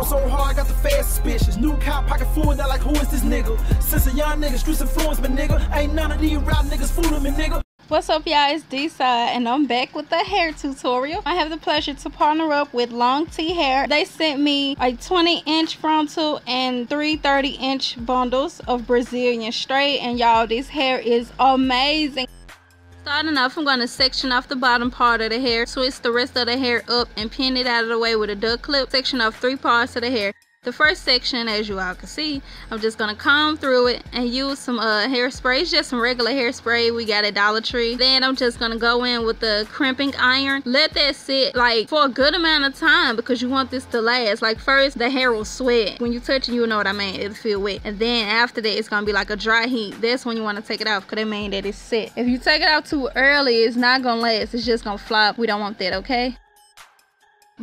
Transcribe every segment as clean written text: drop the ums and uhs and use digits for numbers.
ball so hard, got the fast suspicious. New cop pocket full, not like who is this nigga? Since a young nigga, streets influence me, nigga. Ain't none of these rap niggas fooling me, nigga. What's up, y'all? It's DeSade and I'm back with a hair tutorial. I have the pleasure to partner up with Longqi hair. They sent me a 20-inch frontal and 3 30-inch bundles of Brazilian straight, and y'all, this hair is amazing. Starting off, I'm going to section off the bottom part of the hair, twist the rest of the hair up and pin it out of the way with a duck clip. Section off 3 parts of the hair. The first section, as you all can see, I'm just going to comb through it and use some hairspray. It's just some regular hairspray we got at Dollar Tree. Then I'm just going to go in with the crimping iron. Let that sit like for a good amount of time because you want this to last. Like first, the hair will sweat. When you touch it, you'll know what I mean. It'll feel wet. And then after that, it's going to be like a dry heat. That's when you want to take it off because that means that it's set. If you take it out too early, it's not going to last. It's just going to flop. We don't want that, okay?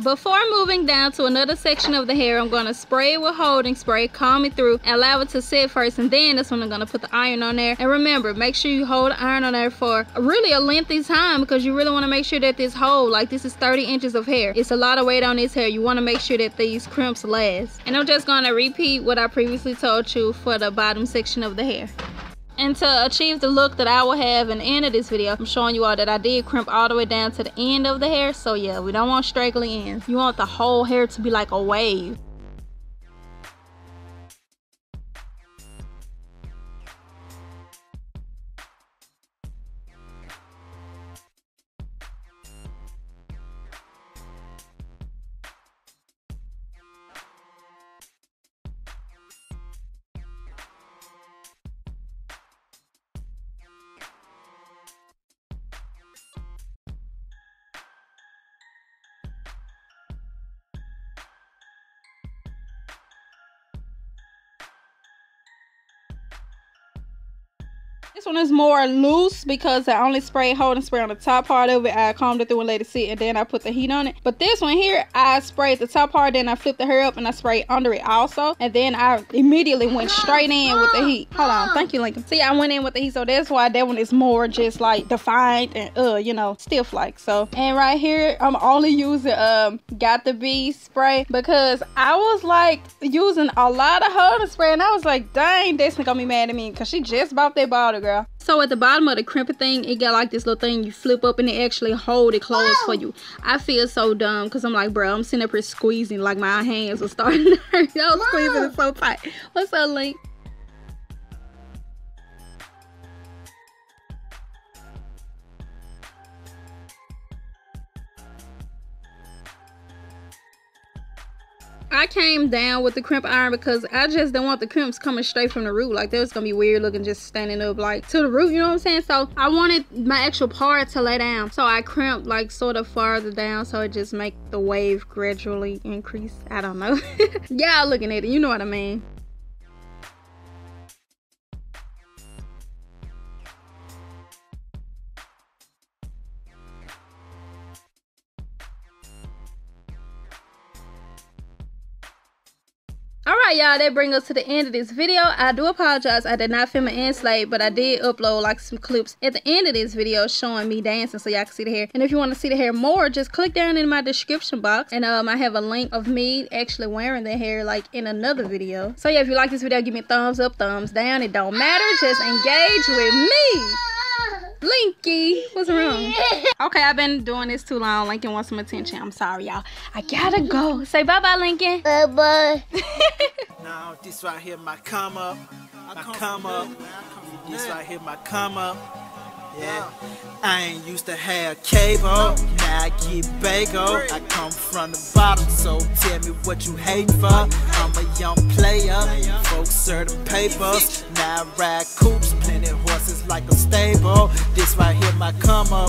Before moving down to another section of the hair, I'm going to spray it with holding spray, comb it through, and allow it to set first, and then that's when I'm going to put the iron on there. And remember, make sure you hold the iron on there for really a lengthy time because you really want to make sure that this hold, like this is 30 inches of hair. It's a lot of weight on this hair. You want to make sure that these crimps last. And I'm just going to repeat what I previously told you for the bottom section of the hair. And to achieve the look that I will have in the end of this video, I'm showing you all that I did crimp all the way down to the end of the hair. So yeah, we don't want straggly ends. You want the whole hair to be like a wave. This one is more loose because I only sprayed holding spray on the top part of it. I combed it through and let it sit, and then I put the heat on it. But this one here, I sprayed the top part, then I flipped the hair up and I sprayed under it also. And then I immediately went straight in with the heat. Hold on, thank you, Lincoln. See, I went in with the heat, so that's why that one is more just like defined and you know, stiff like so. And right here, I'm only using Got the Bee spray because I was like using a lot of holding spray, and I was like, dang, Destiny gonna be mad at me because she just bought that bottle, girl. So at the bottom of the crimping thing, it got like this little thing you flip up and it actually hold it closed for you. I feel so dumb because I'm like, bro, I'm sitting up here squeezing like my hands are starting to hurt. Y'all squeezing it so tight. What's up, Link? I came down with the crimp iron because I just don't want the crimps coming straight from the root. Like, that was gonna be weird looking just standing up like to the root, you know what I'm saying? So I wanted my actual part to lay down, so I crimped like sort of farther down so it just make the wave gradually increase. I don't know. Y'all looking at it, you know what I mean. Alright, y'all, that brings us to the end of this video. I do apologize, I did not film an end slate, but I did upload like some clips at the end of this video showing me dancing so y'all can see the hair. And if you want to see the hair more, just click down in my description box, and I have a link of me actually wearing the hair like in another video. So yeah, if you like this video, give me a thumbs up, thumbs down, it don't matter, just engage with me. Longqi, what's wrong? Okay, I've been doing this too long. Lincoln wants some attention. I'm sorry, y'all. I gotta go. Say bye-bye, Lincoln. Bye-bye. Now, this right here, my come up. My come up. This right here, my come up. Yeah. I ain't used to have cable. Now I get bagel. I come from the bottom, so tell me what you hating for. I'm a young player. Folks serve the papers. Now I ride coops, plenty horses like a stable. This right here, my come up.